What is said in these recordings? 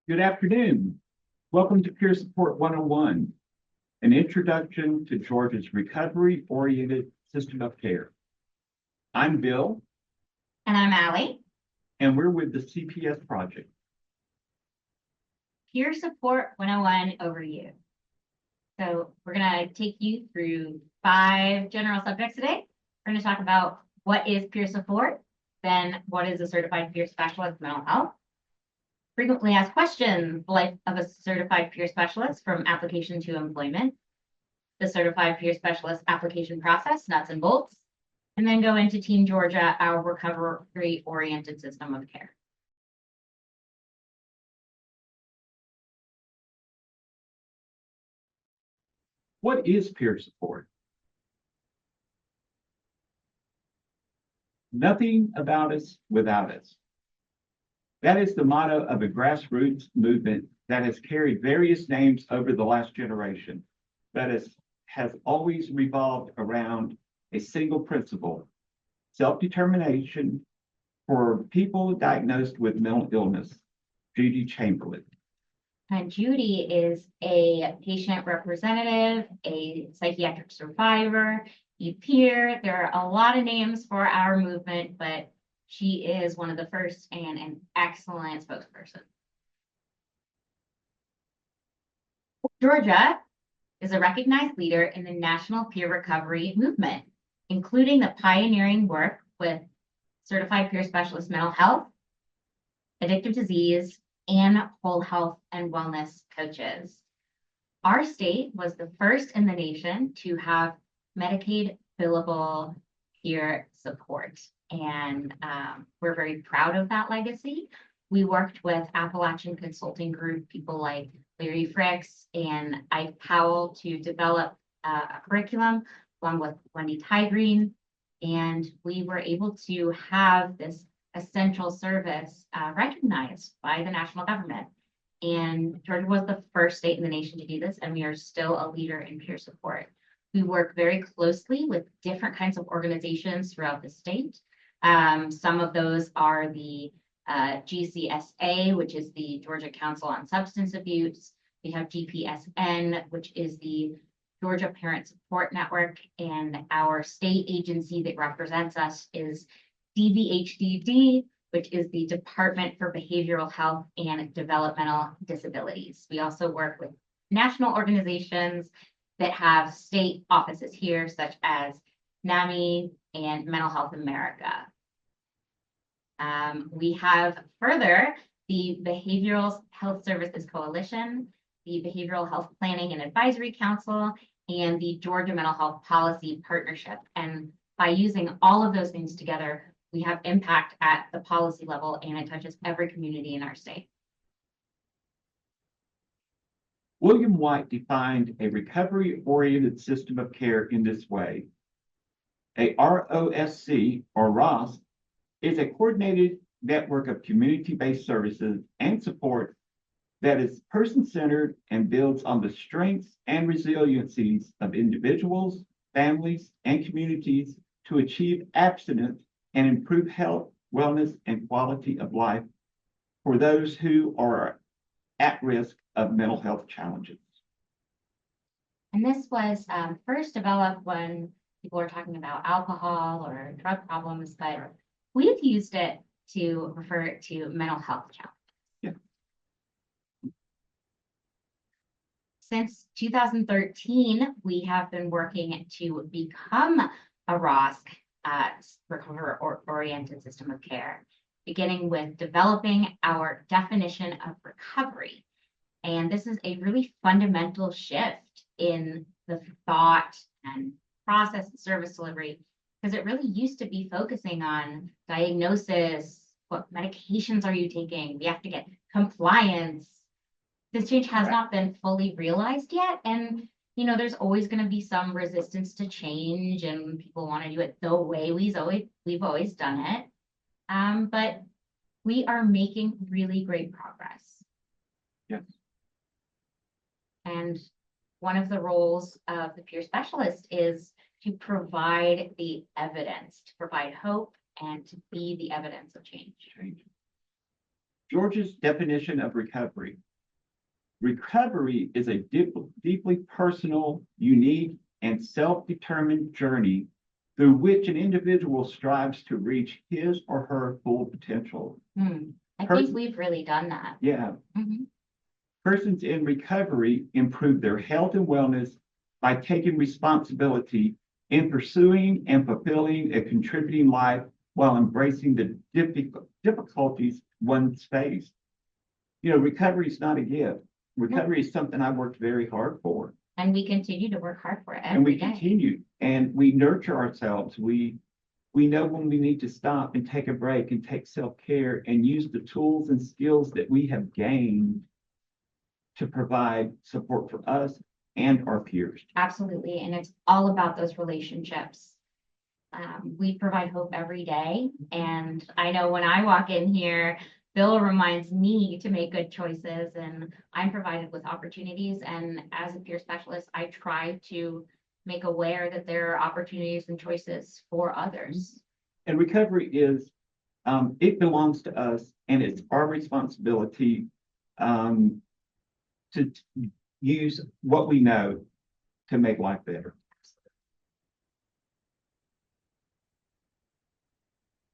Good afternoon. Welcome to Peer Support 101, an introduction to Georgia's recovery-oriented system of care. I'm Bill, And I'm Allie. and we're with the CPS project. Peer Support 101 Overview. So we're going to take you through 5 general subjects today. We're going to talk about what is peer support, then what is a certified peer specialist mental health, frequently asked questions, the life of a certified peer specialist from application to employment, the certified peer specialist application process, nuts and bolts, and then go into Team Georgia, our recovery-oriented system of care. What is peer support? Nothing about us without us. That is the motto of a grassroots movement that has carried various names over the last generation, but has always revolved around a single principle: self-determination for people diagnosed with mental illness. Judy Chamberlain. Judy is a patient representative, a psychiatric survivor, a peer. There are a lot of names for our movement, but she is one of the first and an excellent spokesperson. Georgia is a recognized leader in the national peer recovery movement, including the pioneering work with certified peer specialist mental health, addictive disease, and whole health and wellness coaches. Our state was the first in the nation to have Medicaid billable peer support, and we're very proud of that legacy. We worked with Appalachian Consulting Group, people like Larry Fricks and Ike Powell, to develop a curriculum along with Wendy Tygreen, and we were able to have this essential service recognized by the national government. And Georgia was the first state in the nation to do this, and we are still a leader in peer support. We work very closely with different kinds of organizations throughout the state. Some of those are the GCSA, which is the Georgia Council on Substance Abuse. We have GPSN, which is the Georgia Parent Support Network, and our state agency that represents us is DBHDD, which is the Department for Behavioral Health and Developmental Disabilities. We also work with national organizations that have state offices here, such as NAMI and Mental Health America. We have further the Behavioral Health Services Coalition, the Behavioral Health Planning and Advisory Council, and the Georgia Mental Health Policy Partnership. And by using all of those things together, we have impact at the policy level, and it touches every community in our state. William White defined a recovery-oriented system of care in this way. A ROSC, or ROS, is a coordinated network of community-based services and support that is person-centered and builds on the strengths and resiliencies of individuals, families, and communities to achieve abstinence and improve health, wellness, and quality of life for those who are at risk of mental health challenges. And this was first developed when people were talking about alcohol or drug problems, but we've used it to refer to mental health challenges. Yeah. Since 2013, we have been working to become a ROSC, recovery-oriented system of care, beginning with developing our definition of recovery. And this is a really fundamental shift in the thought and process and service delivery, because it really used to be focusing on diagnosis, what medications are you taking? We have to get compliance. This change has not been fully realized yet. And there's always going to be some resistance to change, and people want to do it the way we've always done it. But we are making really great progress. Yes. And one of the roles of the peer specialist is to provide the evidence, to provide hope, and to be the evidence of change. George's definition of recovery. Recovery is a deeply personal, unique, and self-determined journey through which an individual strives to reach his or her full potential. I think we've really done that. Yeah. Mhm. Persons in recovery improve their health and wellness by taking responsibility in pursuing and fulfilling a contributing life while embracing the difficulties one's faced. Recovery is not a gift. Recovery is something I worked very hard for. And we continue to work hard for it And we every day. continue, and we nurture ourselves. We know when we need to stop and take a break and take self-care and use the tools and skills that we have gained to provide support for us and our peers. Absolutely. And it's all about those relationships. We provide hope every day. And I know when I walk in here, Bill reminds me to make good choices, and I'm provided with opportunities. And as a peer specialist, I try to make aware that there are opportunities and choices for others. And recovery is, it belongs to us, and it's our responsibility to use what we know to make life better.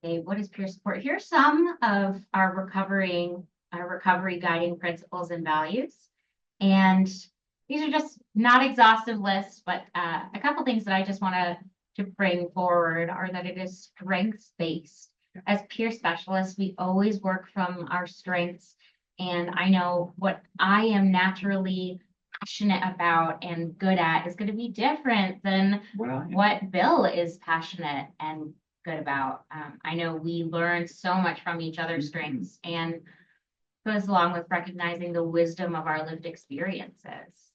Okay, what is peer support? Here's some of our recovery guiding principles and values. And these are just not exhaustive lists, but a couple things that I just want to bring forward are that it is strengths-based. As peer specialists, we always work from our strengths. And I know what I am naturally passionate about and good at is going to be different than what Bill is passionate and good about. I know we learn so much from each other's strengths, and goes along with recognizing the wisdom of our lived experiences.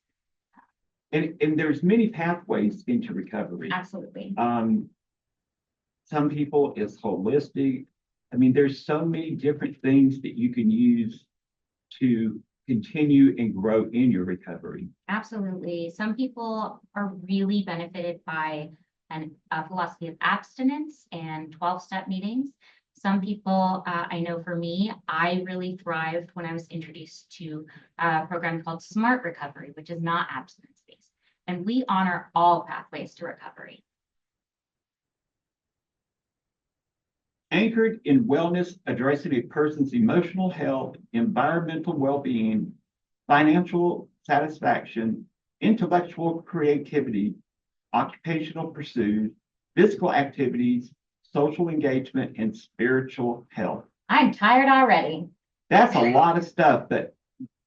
And there's many pathways into recovery. Absolutely. Some people it's holistic. I mean, there's so many different things that you can use to continue and grow in your recovery. Absolutely. Some people are really benefited by a philosophy of abstinence and 12-step meetings. Some people, I know for me, I really thrived when I was introduced to a program called Smart Recovery, which is not abstinence-based. And we honor all pathways to recovery. Anchored in wellness, addressing a person's emotional health, environmental well-being, financial satisfaction, intellectual creativity, occupational pursuits, physical activities, social engagement, and spiritual health. I'm tired already. That's a lot of stuff, but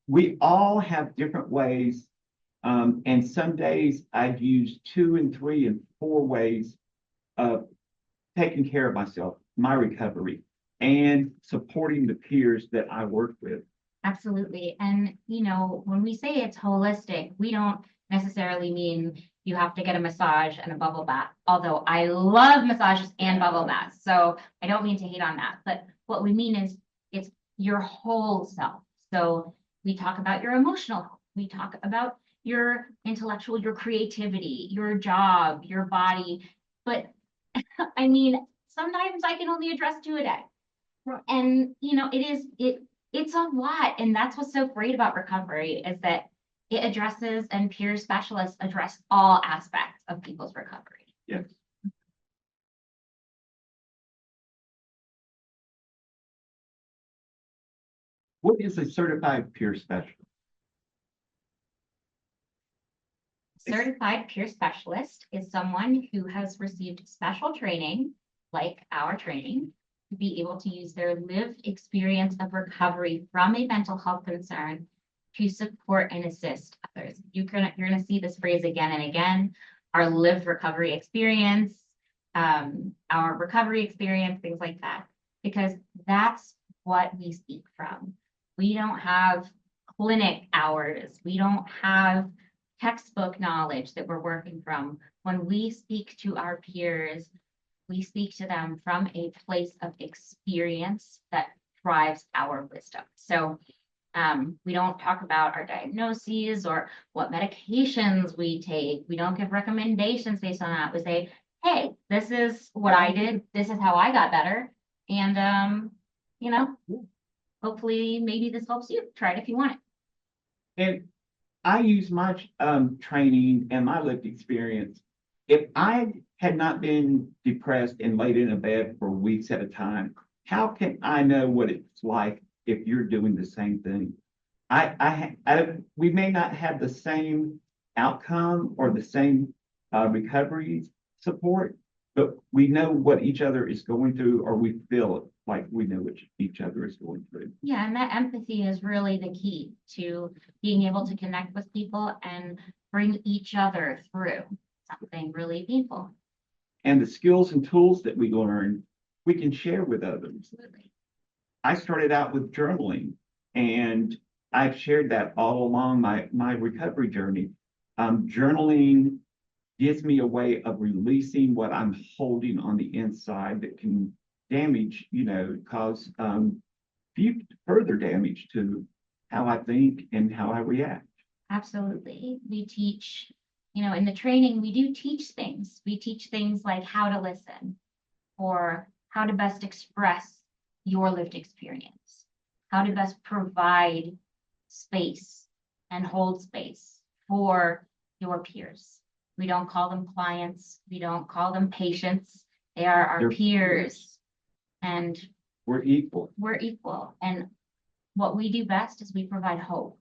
we all have different ways. And some days I'd use 2 and 3 and 4 ways of taking care of myself, my recovery, and supporting the peers that I work with. Absolutely. And, when we say it's holistic, we don't necessarily mean you have to get a massage and a bubble bath, although I love massages and bubble baths. So I don't mean to hate on that. But what we mean is it's your whole self. So we talk about your emotional health. We talk about your intellectual, your creativity, your job, your body. But I mean, sometimes I can only address 2 a day. Right. And it's a lot. And that's what's so great about recovery is that it addresses, and peer specialists address all aspects of people's recovery. Yes. What is a certified peer specialist? Certified peer specialist is someone who has received special training, like our training, to be able to use their lived experience of recovery from a mental health concern to support and assist others. You're gonna see this phrase again and again. Our lived recovery experience, our recovery experience, things like that, because that's what we speak from. We don't have clinic hours. We don't have textbook knowledge that we're working from. When we speak to our peers, we speak to them from a place of experience that drives our wisdom. So we don't talk about our diagnoses or what medications we take. We don't give recommendations based on that. We say, hey, this is what I did. This is how I got better. And, hopefully maybe this helps you. Try it if you want it. And I use my training and my lived experience. If I had not been depressed and laid in a bed for weeks at a time, how can I know what it's like if you're doing the same thing? We may not have the same outcome or the same recovery support, but we know what each other is going through, or we feel like we know what each other is going through. Yeah, and that empathy is really the key to being able to connect with people and bring each other through something really painful. And the skills and tools that we learn, we can share with others. Absolutely. I started out with journaling, and I've shared that all along my recovery journey. Journaling gives me a way of releasing what I'm holding on the inside that can damage, cause further damage to how I think and how I react. Absolutely. We teach, in the training, we do teach things. We teach things like how to listen or how to best express your lived experience, how to best provide space and hold space for your peers. We don't call them clients. We don't call them patients. They are our They're peers. And We're equal. we're equal. And what we do best is we provide hope.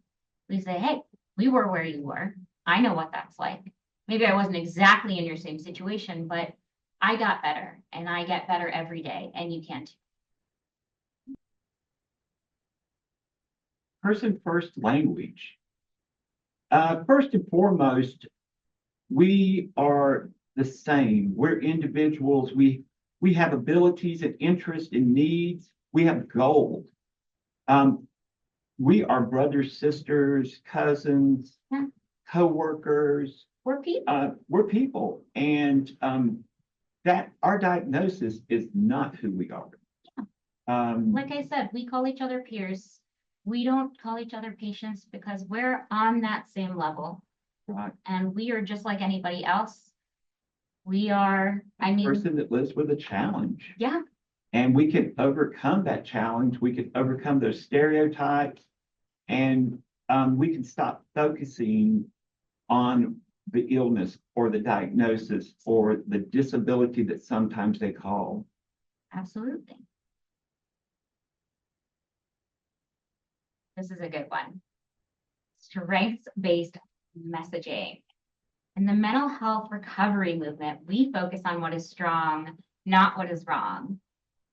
We say, hey, we were where you were. I know what that's like. Maybe I wasn't exactly in your same situation, but I got better and I get better every day, and you can too. Person first language. First and foremost, we are the same. We're individuals. We have abilities and interests and needs. We have goals. We are brothers, sisters, cousins, Yeah. co-workers. We're people. We're people, and that our diagnosis is not who we are. Like I said, we call each other peers. We don't call each other patients because we're on that same level Right. and we are just like anybody else. We are, I mean, Person that lives with a challenge. yeah, And we can overcome that challenge. We can overcome those stereotypes, and we can stop focusing on the illness or the diagnosis or the disability that sometimes they call. absolutely. This is a good one. Strengths-based messaging. In the mental health recovery movement, we focus on what is strong, not what is wrong.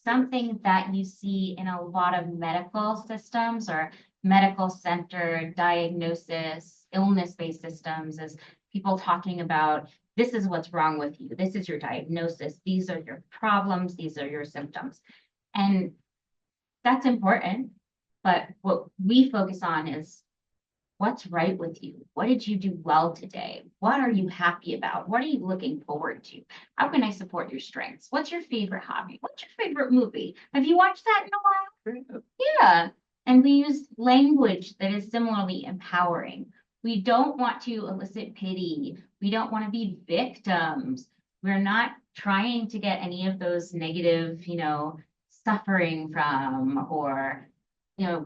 Something that you see in a lot of medical systems or medical center diagnosis, illness-based systems is people talking about this is what's wrong with you. This is your diagnosis. These are your problems. These are your symptoms. And that's important. But what we focus on is what's right with you? What did you do well today? What are you happy about? What are you looking forward to? How can I support your strengths? What's your favorite hobby? What's your favorite movie? Have you watched that in a while? Yeah. And we use language that is similarly empowering. We don't want to elicit pity. We don't want to be victims. We're not trying to get any of those negative, suffering from or,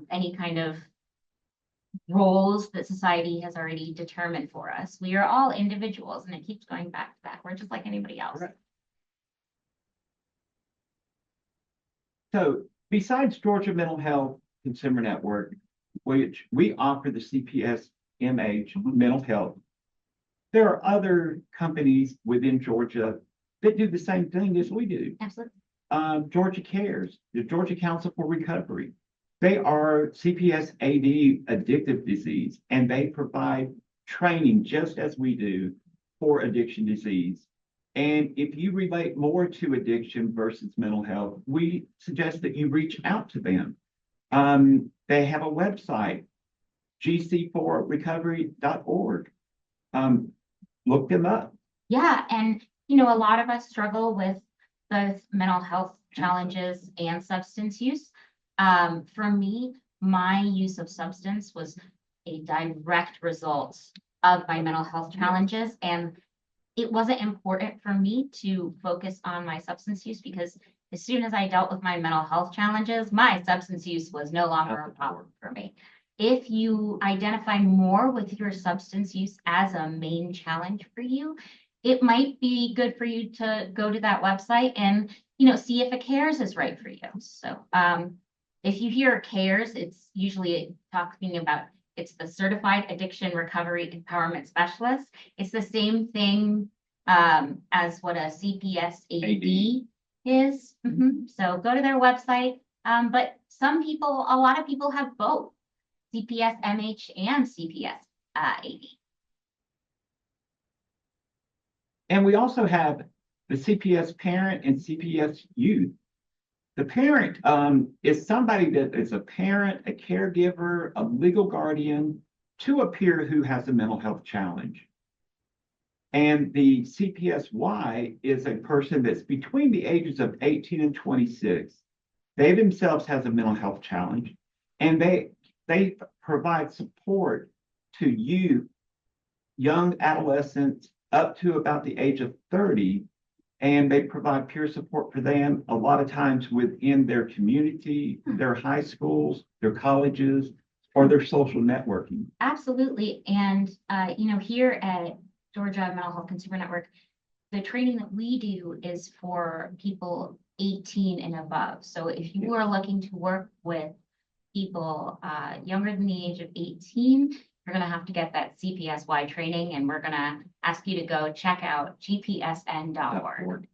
any kind of roles that society has already determined for us. We are all individuals, and it keeps going back to that. We're just like anybody else. Right. So besides Georgia Mental Health Consumer Network, which we offer the CPS-MH mental health, there are other companies within Georgia that do the same thing as we do. Absolutely. Georgia Cares, the Georgia Council for Recovery. They are CPS AD addictive disease, and they provide training just as we do for addiction disease. And if you relate more to addiction versus mental health, we suggest that you reach out to them. They have a website, gc4recovery.org. Look them up. Yeah. And, a lot of us struggle with both mental health challenges and substance use. For me, my use of substance was a direct result of my mental health challenges. And it wasn't important for me to focus on my substance use because as soon as I dealt with my mental health challenges, my substance use was no longer a problem for me. If you identify more with your substance use as a main challenge for you, it might be good for you to go to that website and, see if a CARES is right for you. So, if you hear CARES, it's usually talking about, it's the Certified Addiction Recovery Empowerment Specialist. It's the same thing as what a CPS-AD is. So go to their website. But a lot of people have both CPS-MH and CPS-AD. And we also have the CPS parent and CPS youth. The parent is somebody that is a parent, a caregiver, a legal guardian to a peer who has a mental health challenge. And the CPSY is a person that's between the ages of 18 and 26. They themselves has a mental health challenge, and they provide support to youth, young adolescents up to about the age of 30, and they provide peer support for them a lot of times within their community, their high schools, their colleges, or their social networking. Absolutely. And, here at Georgia Mental Health Consumer Network, the training that we do is for people 18 and above. So if you are looking to work with people younger than the age of 18, you're going to have to get that CPSY training, and we're going to ask you to go check out gpsn.org.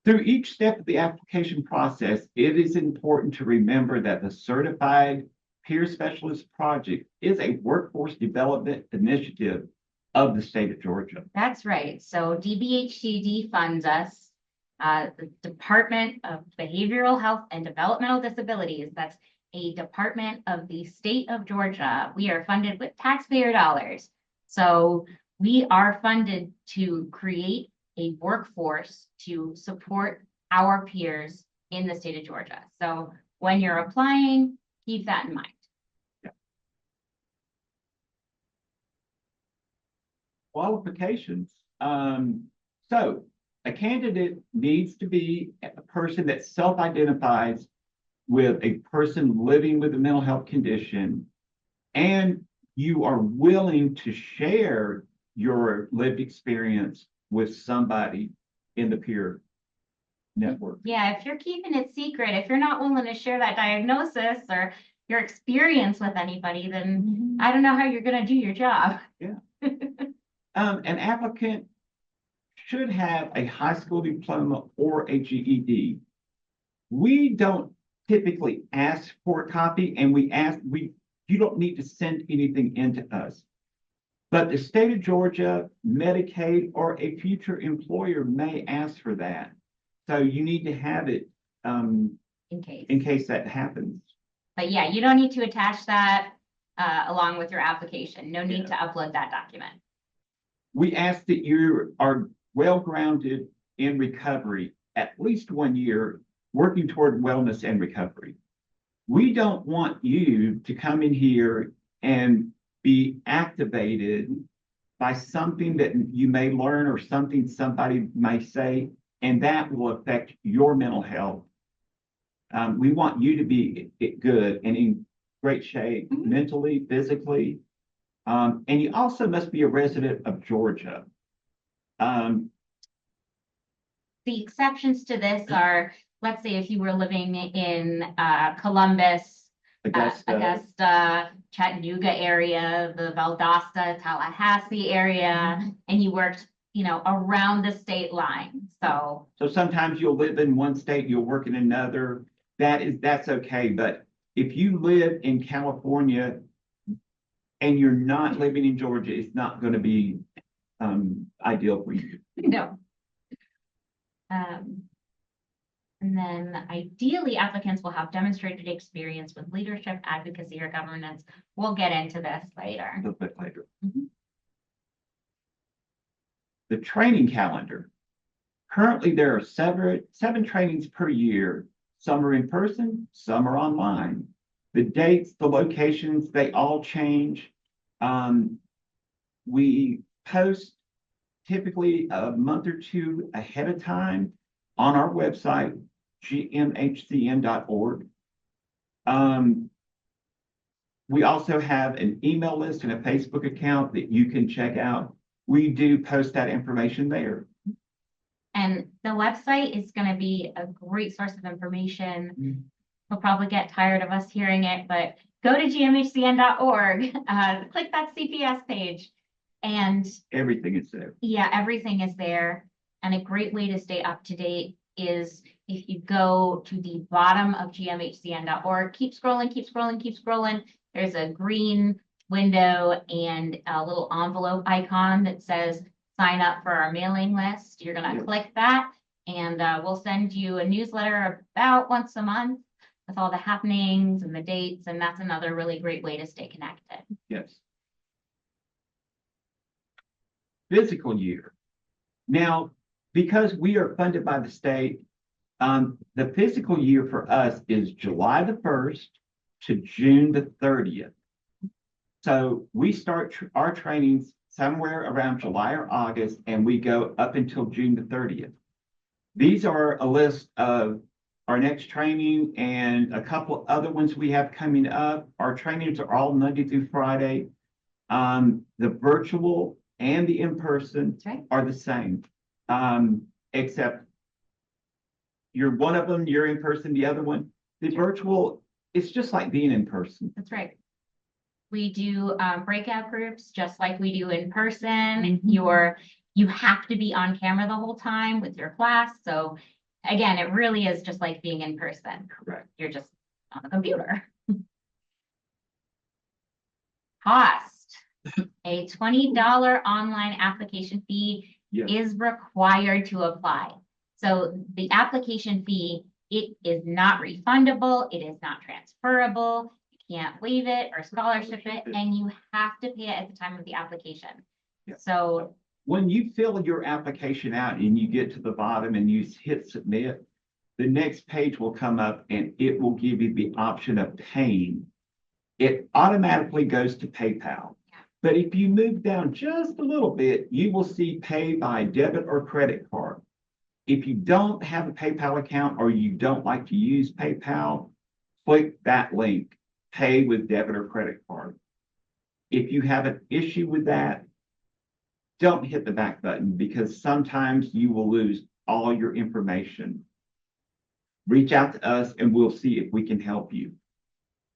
Through each step of the application process, it is important to remember that the Certified Peer Specialist Project is a workforce development initiative of the state of Georgia. That's right. So DBHCD funds us. The Department of Behavioral Health and Developmental Disabilities, that's a department of the state of Georgia. We are funded with taxpayer dollars. So we are funded to create a workforce to support our peers in the state of Georgia. So when you're applying, keep that in mind. Qualifications. So a candidate needs to be a person that self-identifies with a person living with a mental health condition, and you are willing to share your lived experience with somebody in the peer network. Yeah, if you're keeping it secret, if you're not willing to share that diagnosis or your experience with anybody, then I don't know how you're going to do your job. Yeah. An applicant should have a high school diploma or a GED. We don't typically ask for a copy, and you don't need to send anything in to us. But the state of Georgia, Medicaid, or a future employer may ask for that. So you need to have it in case that happens. But yeah, you don't need to attach that along with your application. No need to upload that document. We ask that you are well-grounded in recovery, at least 1 year, working toward wellness and recovery. We don't want you to come in here and be activated by something that you may learn or something somebody may say, and that will affect your mental health. We want you to be good and in great shape, mentally, physically. And you also must be a resident of Georgia. The exceptions to this are, let's say if you were living in Columbus, Augusta, Chattanooga area, the Valdosta, Tallahassee area, and you worked, around the state line. So sometimes you'll live in one state, you'll work in another. That's okay. But if you live in California and you're not living in Georgia, it's not going to be ideal for you. No. And then ideally, applicants will have demonstrated experience with leadership, advocacy, or governance. We'll get into this later. A little bit later. The training calendar. Currently, there are seven trainings per year. Some are in person, some are online. The dates, the locations, they all change. We post typically a month or two ahead of time on our website, gmhcn.org. We also have an email list and a Facebook account that you can check out. We do post that information there. And the website is going to be a great source of information. We'll probably get tired of us hearing it, but go to gmhcn.org, click that CPS page, and everything is there. Yeah, everything is there. And a great way to stay up to date is if you go to the bottom of gmhcn.org, keep scrolling, keep scrolling, keep scrolling. There's a green window and a little envelope icon that says sign up for our mailing list. You're going to click that, and we'll send you a newsletter about once a month with all the happenings and the dates. And that's another really great way to stay connected. Yes. Fiscal year. Now, because we are funded by the state, the fiscal year for us is July the 1st to June the 30th. So we start our trainings somewhere around July or August, and we go up until June the 30th. These are a list of our next training and a couple other ones we have coming up. Our trainings are all Monday through Friday. The virtual and the in-person are the same, except you're one of them, you're in person, the other one. The virtual, it's just like being in person. That's right. We do breakout groups just like we do in person. You have to be on camera the whole time with your class. So again, it really is just like being in person. Correct. You're just on the computer. Cost. A $20 online application fee is required to apply. So the application fee, it is not refundable. It is not transferable. You can't waive it or scholarship it, and you have to pay it at the time of the application. So when you fill your application out and you get to the bottom and you hit submit, the next page will come up and it will give you the option of paying. It automatically goes to PayPal. But if you move down just a little bit, you will see pay by debit or credit card. If you don't have a PayPal account or you don't like to use PayPal, click that link, pay with debit or credit card. If you have an issue with that, don't hit the back button because sometimes you will lose all your information. Reach out to us and we'll see if we can help you.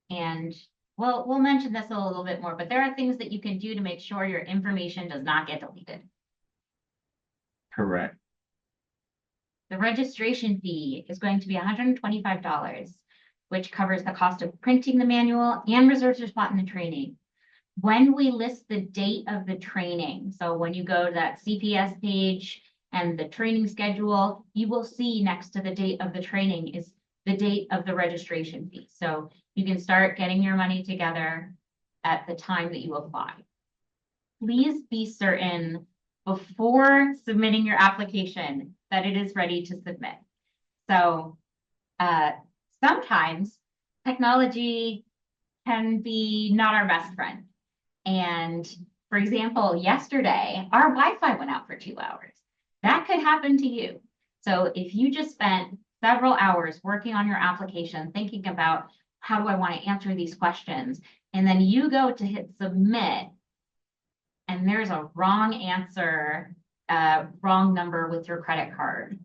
And we'll mention this a little bit more, but there are things that you can do to make sure your information does not get deleted. Correct. The registration fee is going to be $125, which covers the cost of printing the manual and reserves your spot in the training. When we list the date of the training, so when you go to that CPS page and the training schedule, you will see next to the date of the training is the date of the registration fee. So you can start getting your money together at the time that you apply. Please be certain before submitting your application that it is ready to submit. So sometimes technology can be not our best friend. And for example, yesterday, our Wi-Fi went out for 2 hours. That could happen to you. So if you just spent several hours working on your application, thinking about how do I want to answer these questions, and then you go to hit submit, and there's a wrong answer, wrong number with your credit card.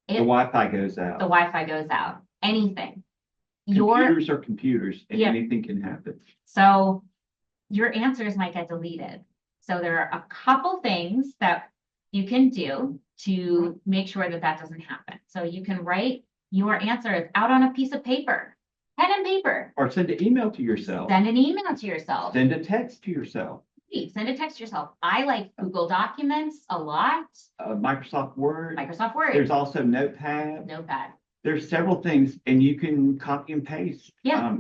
The Wi-Fi goes out. The Wi-Fi goes out. Anything. Computers are computers, and anything can happen. So your answers might get deleted. So there are a couple things that you can do to make sure that that doesn't happen. So you can write your answers out on a piece of paper, pen and paper. Or send an email to yourself. Send an email to yourself. Send a text to yourself. Send a text to yourself. I like Google Documents a lot. Microsoft Word. Microsoft Word. There's also Notepad. Notepad. There's several things, and you can copy and paste. Yeah.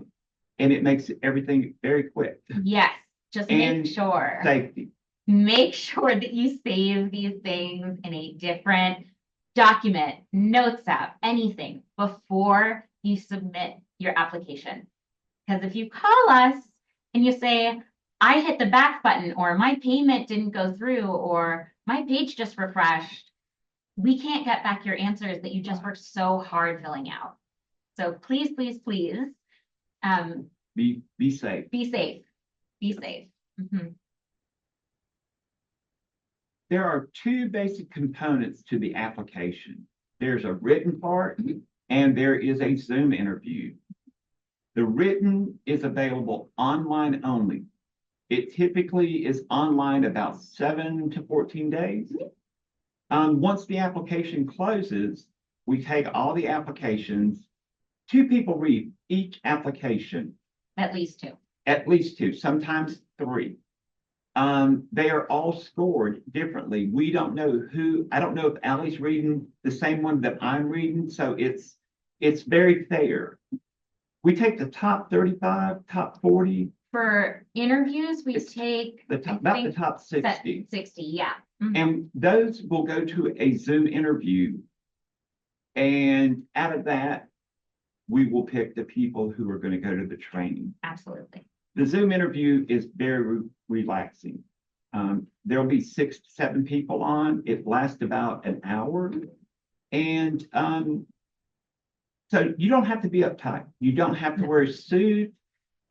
And it makes everything very quick. Yes. Just and make sure. Safety. Make sure that you save these things in a different document, notes app, anything before you submit your application. Because if you call us and you say, I hit the back button, or my payment didn't go through, or my page just refreshed. We can't get back your answers that you just worked so hard filling out. So please, please, please, Be safe. be safe. Be safe. Mhm. There are two basic components to the application. There's a written part and there is a Zoom interview. The written is available online only. It typically is online about 7 to 14 days. Once the application closes, we take all the applications. 2 people read each application. At least 2. At least 2, sometimes 3. They are all scored differently. We don't know who, I don't know if Allie's reading the same one that I'm reading, so it's very fair. We take the top 35, top 40. For interviews, we It's take about the top 60. 60, yeah. Mhm. And those will go to a Zoom interview. And out of that, we will pick the people who are going to go to the training. Absolutely. The Zoom interview is very relaxing. There'll be 6 to 7 people on. It lasts about an hour. And so you don't have to be uptight. You don't have to wear a suit.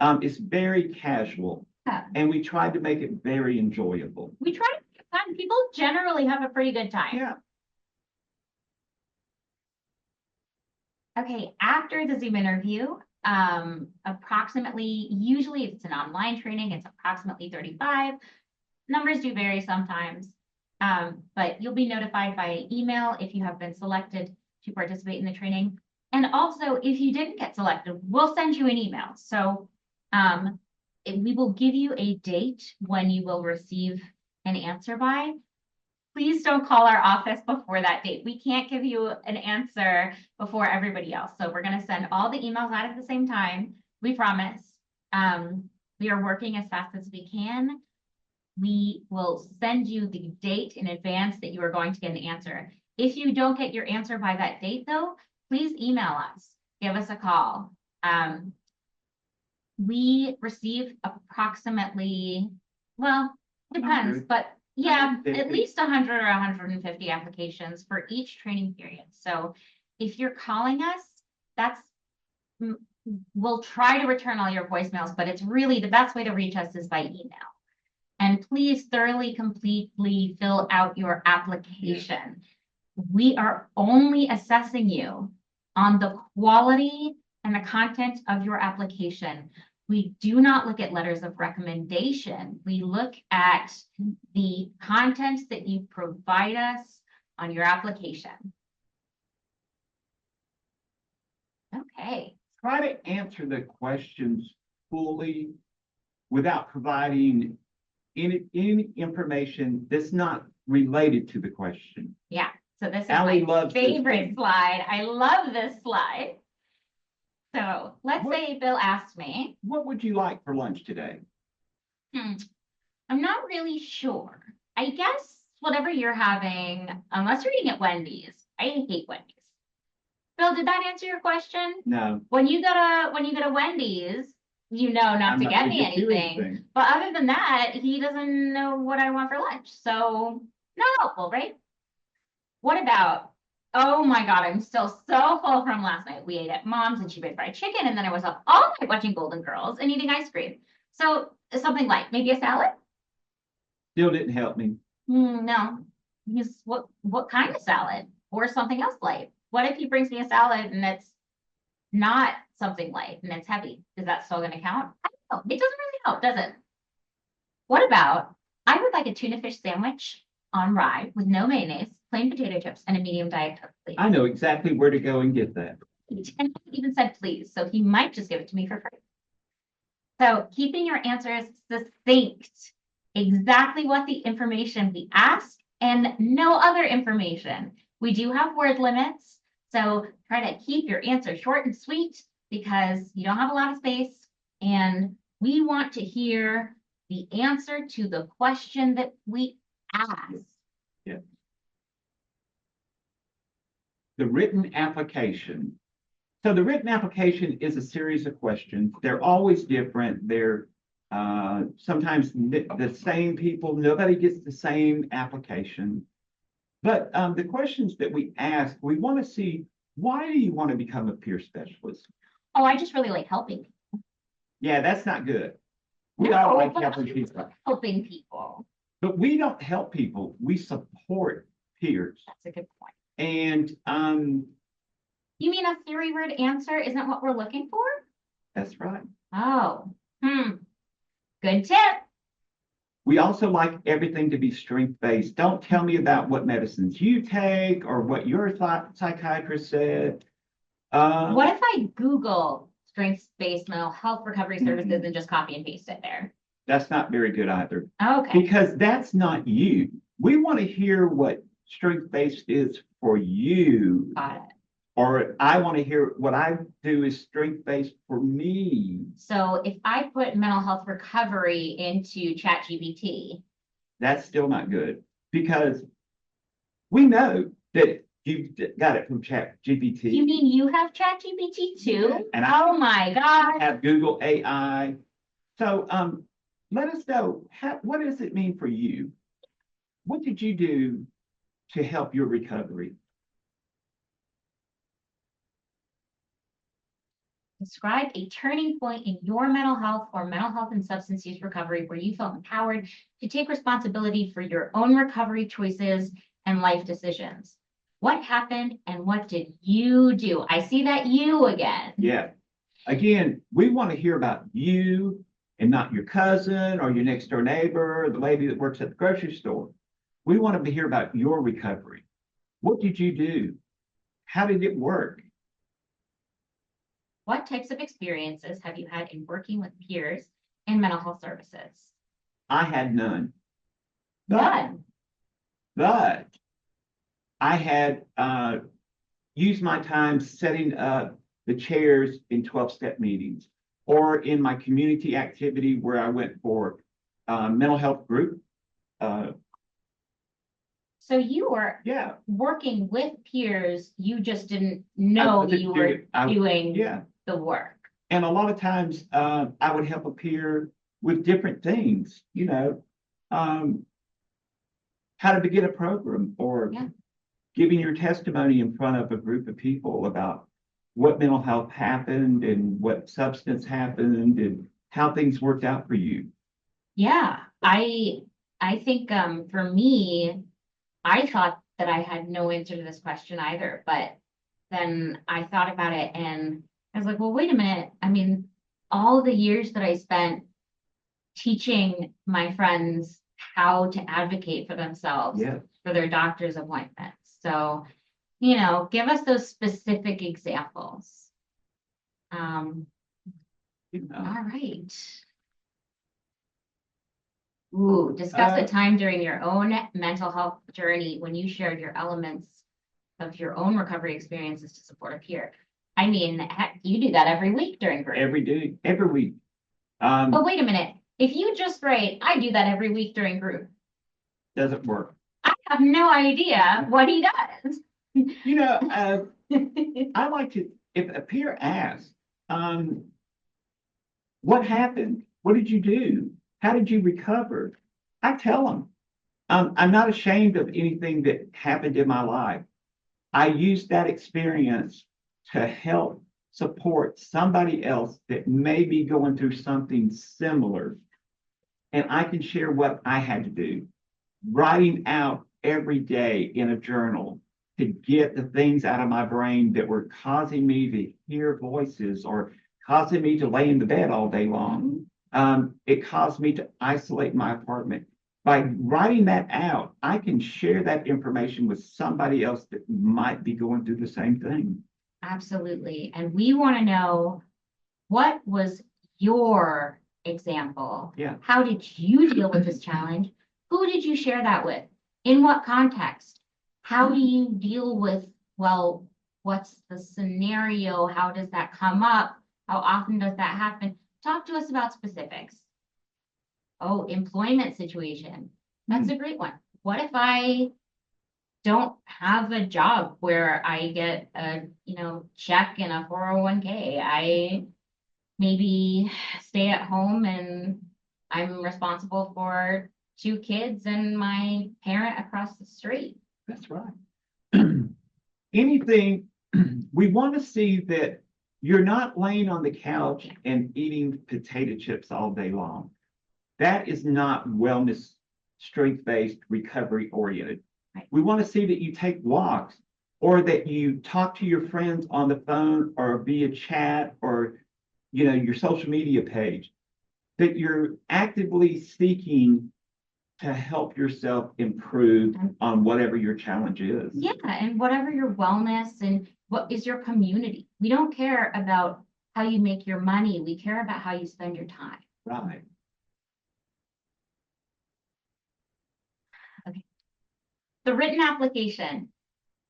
It's very casual. Yeah. And we tried to make it very enjoyable. We try to have fun. People generally have a pretty good time. Yeah. Okay, after the Zoom interview, usually if it's an online training, it's approximately 35. Numbers do vary sometimes, but you'll be notified by email if you have been selected to participate in the training. And also, if you didn't get selected, we'll send you an email. So we will give you a date when you will receive an answer by. Please don't call our office before that date. We can't give you an answer before everybody else. So we're going to send all the emails out at the same time. We promise. We are working as fast as we can. We will send you the date in advance that you are going to get an answer. If you don't get your answer by that date, though, please email us. Give us a call. We receive approximately, well, depends, 100. but yeah, 150. at least 100 or 150 applications for each training period. So if you're calling us, we'll try to return all your voicemails, but it's really the best way to reach us is by email. And please thoroughly, completely fill out your application. We are only assessing you on the quality and the content of your application. We do not look at letters of recommendation. We look at the content that you provide us on your application. Okay. Try to answer the questions fully without providing any information that's not related to the question. Yeah. So this is Allie my loves favorite this. slide. I love this slide. So let's say Bill asked me, What would you like for lunch today? I'm not really sure. I guess whatever you're having, unless you're eating at Wendy's. I hate Wendy's. Bill, did that answer your question? No. When you go to Wendy's, you know not I'm to not get gonna me get you anything. anything. But other than that, he doesn't know what I want for lunch. So not helpful, right? What about, oh my God, I'm still so full from last night. We ate at Mom's and she made fried chicken, and then I was up all night watching Golden Girls and eating ice cream. So something like maybe a salad? Still didn't help me. No. What kind of salad? Or something else light? What if he brings me a salad and it's not something light and it's heavy? Is that still gonna count? I don't know. It doesn't really help, does it? What about, I would like a tuna fish sandwich on rye with no mayonnaise, plain potato chips, and a medium Diet Coke, please. I know exactly where to go and get that. And he even said please, so he might just give it to me for free. So keeping your answers succinct, exactly what the information we ask and no other information. We do have word limits, so try to keep your answer short and sweet because you don't have a lot of space, and we want to hear the answer to the question that we asked. Yeah. The written application. So the written application is a series of questions. They're always different. They're Sometimes the same people, nobody gets the same application. But the questions that we ask, we want to see, why do you want to become a peer specialist? Oh, I just really like helping. Yeah, that's not good. We No, all like but helping people, helping people. but we don't help people. We support peers. That's a good point. And You mean a three word answer isn't what we're looking for? that's right. Oh, good tip. We also like everything to be strength-based. Don't tell me about what medicines you take or what your psychiatrist said. What if I Google strengths-based mental health recovery services and just copy and paste it there? That's not very good either, Okay, because that's not you. We want to hear what strength-based is for you, got it. or I want to hear what I do is strength-based for me. So if I put mental health recovery into ChatGPT, That's still not good, because we know that you got it from GPT. you mean you have ChatGPT too? And I Oh my God. have Google AI. So let us know, what does it mean for you? What did you do to help your recovery? Describe a turning point in your mental health or mental health and substance use recovery where you felt empowered to take responsibility for your own recovery choices and life decisions. What happened and what did you do? I see that you again. Yeah. Again, we want to hear about you and not your cousin or your next door neighbor or the lady that works at the grocery store. We want to hear about your recovery. What did you do? How did it work? What types of experiences have you had in working with peers in mental health services? I had none. But, None. but I had used my time setting up the chairs in 12-step meetings, or in my community activity where I went for mental health group. So you were Yeah. working with peers, you just didn't know you were doing Yeah. the work. And a lot of times I would help a peer with different things, how to begin a program, or Yeah. giving your testimony in front of a group of people about what mental health happened and what substance happened and how things worked out for you. Yeah, I think for me, I thought that I had no answer to this question either, but then I thought about it and I was like, well, wait a minute. I mean, all the years that I spent teaching my friends how to advocate for themselves Yeah. for their doctor's appointments. So, give us those specific examples. All right. Ooh, discuss a time during your own mental health journey when you shared your elements of your own recovery experiences to support a peer. I mean, heck, you do that every week during group. Every day, every week. But wait a minute. If you just write, I do that every week during group. Doesn't work. I have no idea what he does. I like to, if a peer asks, what happened? What did you do? How did you recover? I tell them. I'm not ashamed of anything that happened in my life. I use that experience to help support somebody else that may be going through something similar. And I can share what I had to do. Writing out every day in a journal to get the things out of my brain that were causing me to hear voices or causing me to lay in the bed all day long. It caused me to isolate my apartment. By writing that out, I can share that information with somebody else that might be going through the same thing. Absolutely. And we want to know, what was your example? Yeah. How did you deal with this challenge? Who did you share that with? In what context? How do you deal with, well, what's the scenario? How does that come up? How often does that happen? Talk to us about specifics. Oh, employment situation. That's a great one. What if I don't have a job where I get a, check in a 401k? I maybe stay at home and I'm responsible for 2 kids and my parent across the street. That's right. Anything, we want to see that you're not laying on the couch and eating potato chips all day long. That is not wellness, strength-based, recovery-oriented. Right. We want to see that you take walks or that you talk to your friends on the phone or via chat or, your social media page, that you're actively seeking to help yourself improve on whatever your challenge is. Yeah, and whatever your wellness and what is your community. We don't care about how you make your money. We care about how you spend your time. Right. Okay. The written application.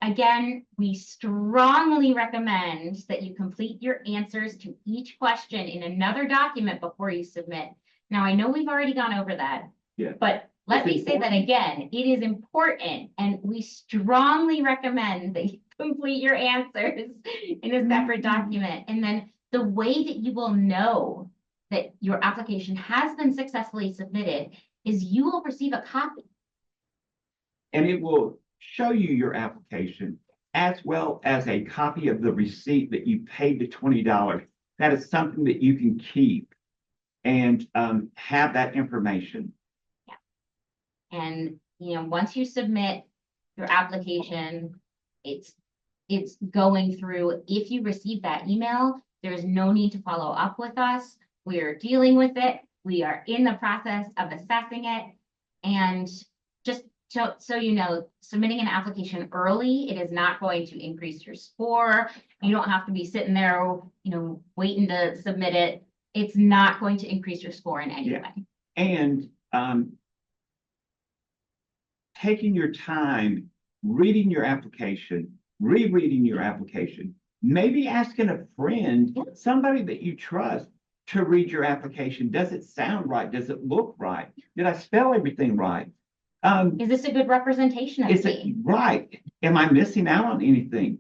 Again, we strongly recommend that you complete your answers to each question in another document before you submit. Now, I know we've already gone over that, Yeah. but let me say that again. It is important, and we strongly recommend that you complete your answers in a separate document. And then the way that you will know that your application has been successfully submitted is you will receive a copy. And it will show you your application as well as a copy of the receipt that you paid the $20. That is something that you can keep and have that information. Yeah. And once you submit your application, it's going through. If you receive that email, there's no need to follow up with us. We are dealing with it. We are in the process of assessing it. And just so you know, submitting an application early, it is not going to increase your score. You don't have to be sitting there, waiting to submit it. It's not going to increase your score in any way. And taking your time, reading your application, rereading your application, maybe asking a friend, somebody that you trust, to read your application. Does it sound right? Does it look right? Did I spell everything right? Is this a good representation of me? Right? Am I missing out on anything?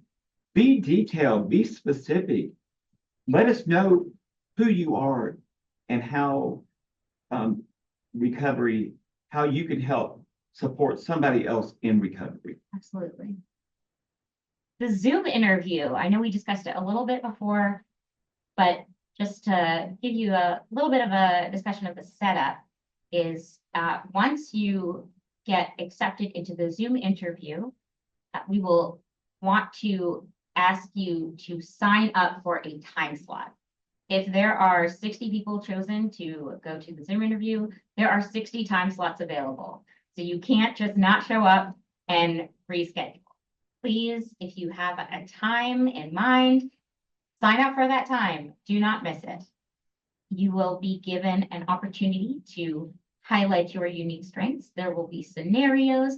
Be detailed, be specific. Let us know who you are and how recovery, how you can help support somebody else in recovery. Absolutely. The Zoom interview, I know we discussed it a little bit before, but just to give you a little bit of a discussion of the setup is once you get accepted into the Zoom interview, we will want to ask you to sign up for a time slot. If there are 60 people chosen to go to the Zoom interview, there are 60 time slots available. So you can't just not show up and reschedule. Please, if you have a time in mind, sign up for that time. Do not miss it. You will be given an opportunity to highlight your unique strengths. There will be scenarios.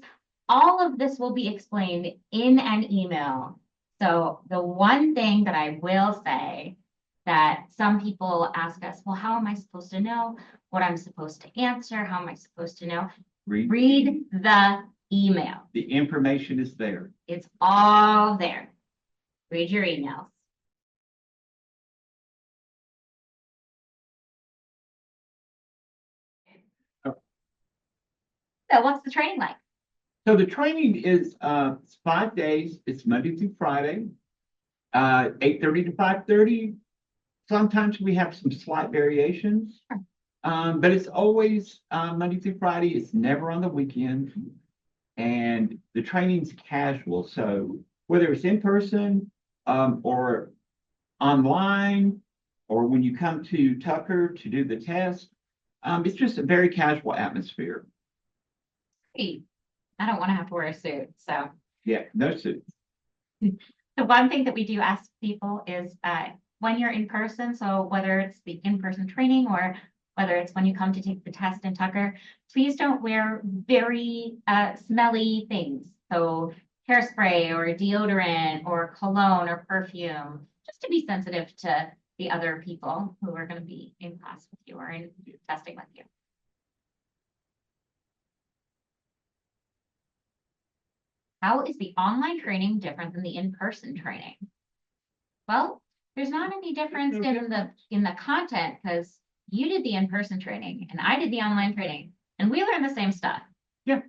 All of this will be explained in an email. So the one thing that I will say that some people ask us, well, how am I supposed to know what I'm supposed to answer? How am I supposed to know? Read the email. The information is there. It's all there. Read your emails. So what's the training like? So the training is 5 days. It's Monday through Friday, 8:30 to 5:30. Sometimes we have some slight variations, but it's always Monday through Friday. It's never on the weekend. And the training's casual. So whether it's in person or online, or when you come to Tucker to do the test, it's just a very casual atmosphere. Great. I don't want to have to wear a suit, so. Yeah, no suits. The one thing that we do ask people is when you're in person, so whether it's the in-person training or whether it's when you come to take the test in Tucker, please don't wear very smelly things. So hairspray or deodorant or cologne or perfume, just to be sensitive to the other people who are going to be in class with you or in testing with you. How is the online training different than the in-person training? Well, there's not any difference in the content because you did the in-person training and I did the online training and we learned the same stuff. Yeah.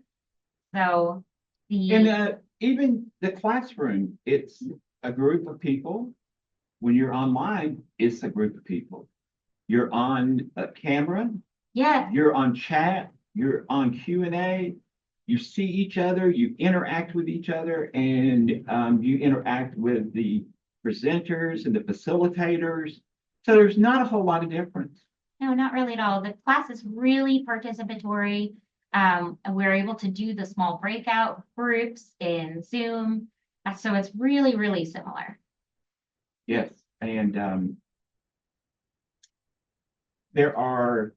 So And the, even the classroom, it's a group of people. When you're online, it's a group of people. You're on a camera, yeah, you're on chat, you're on Q&A, you see each other, you interact with each other, and you interact with the presenters and the facilitators. So there's not a whole lot of difference. no, not really at all. The class is really participatory. And we're able to do the small breakout groups in Zoom. So it's really, really similar. Yes, and there are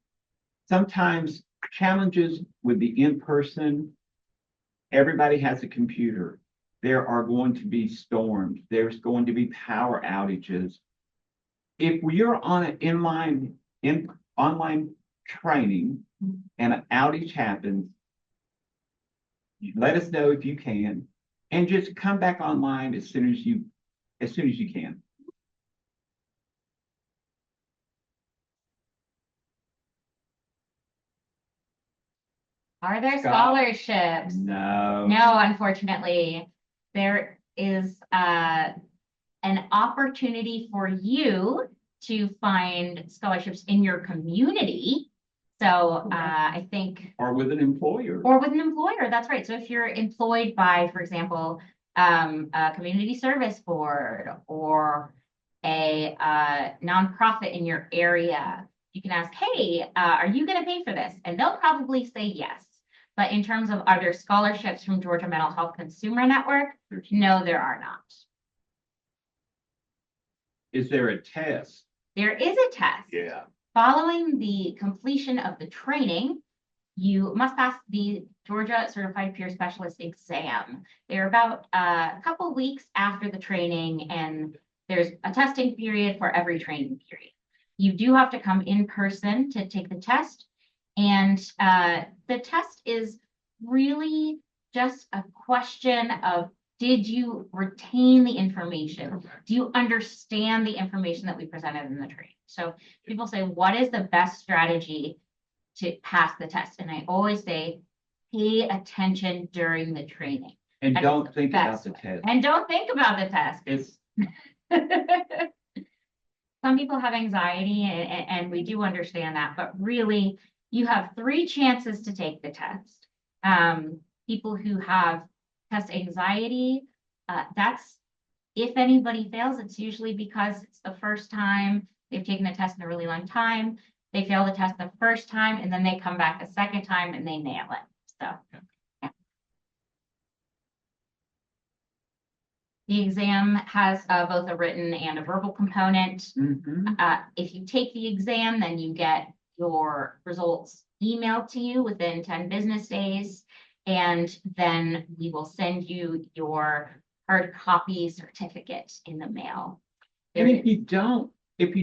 sometimes challenges with the in-person. Everybody has a computer. There are going to be storms. There's going to be power outages. If you're on an online training and an outage happens, let us know if you can, and just come back online as soon as you can. Are there scholarships? No. No, unfortunately, there is an opportunity for you to find scholarships in your community. So I think, Or with an employer. or with an employer, that's right. So if you're employed by, for example, a community service board or a nonprofit in your area, you can ask, hey, are you going to pay for this? And they'll probably say yes. But in terms of are there scholarships from Georgia Mental Health Consumer Network? No, there are not. Is there a test? There is a test. Yeah. Following the completion of the training, you must pass the Georgia Certified Peer Specialist exam. They're about a couple weeks after the training, and there's a testing period for every training period. You do have to come in person to take the test, and the test is really just a question of, did you retain the information? Do you understand the information that we presented in the training? So people say, what is the best strategy to pass the test? And I always say, pay attention during the training. And don't think about the way. test. And don't think about the test. It's Some people have anxiety, and we do understand that, but really, you have 3 chances to take the test. People who have test anxiety, that's, if anybody fails, it's usually because it's the first time they've taken the test in a really long time. They fail the test the first time, and then they come back a second time and they nail it. So, yeah. The exam has both a written and a verbal component. If you take the exam, then you get your results emailed to you within 10 business days. And then we will send you your hard copy certificate in the mail. And if you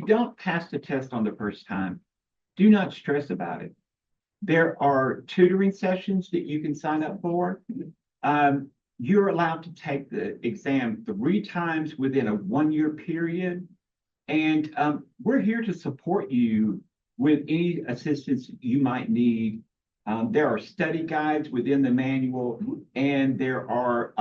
don't pass the test on the first time, do not stress about it. There are tutoring sessions that you can sign up for. You're allowed to take the exam 3 times within a 1-year period. And we're here to support you with any assistance you might need. There are study guides within the manual, and there are,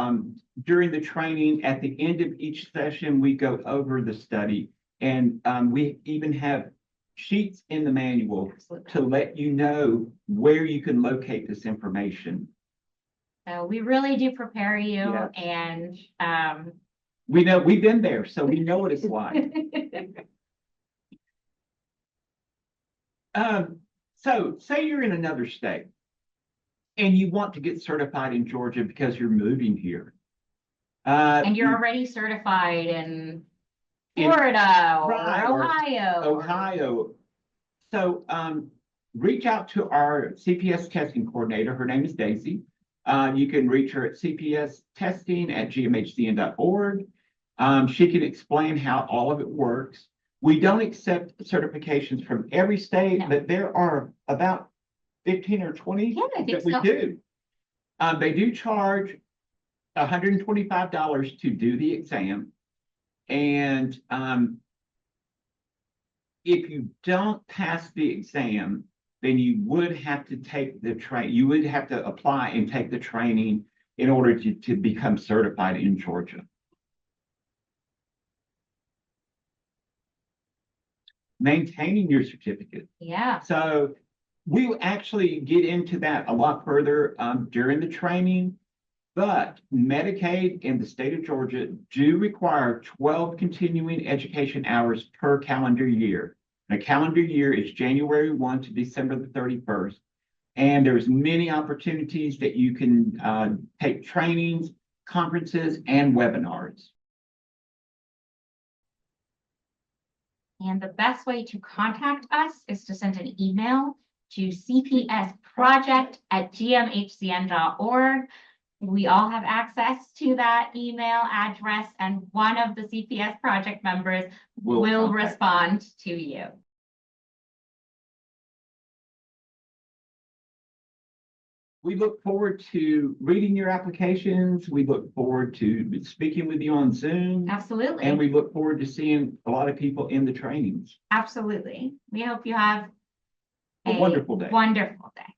during the training, at the end of each session, we go over the study. And we even have sheets in the manual to let you know where you can locate this information. So we really do prepare you, Yeah. and we know we've been there, so we know what it's like. So say you're in another state and you want to get certified in Georgia because you're moving here. And you're already certified in Florida or Ohio. So reach out to our CPS testing coordinator. Her name is Daisy. You can reach her at cpstesting@gmhcn.org. She can explain how all of it works. We don't accept certifications from every state, but there are about 15 or 20 that we do. They do charge $125 to do the exam. And if you don't pass the exam, then you would have to take the you would have to apply and take the training in order to become certified in Georgia. Maintaining your certificate. Yeah. So we actually get into that a lot further during the training, but Medicaid in the state of Georgia do require 12 continuing education hours per calendar year. A calendar year is January 1 to December the 31st. And there's many opportunities that you can take trainings, conferences, and webinars. And the best way to contact us is to send an email to cpsproject@gmhcn.org. We all have access to that email address, and one of the CPS project members will respond to you. We look forward to reading your applications. We look forward to speaking with you on Zoom. Absolutely. And we look forward to seeing a lot of people in the trainings. Absolutely. We hope you have a wonderful day. Wonderful day.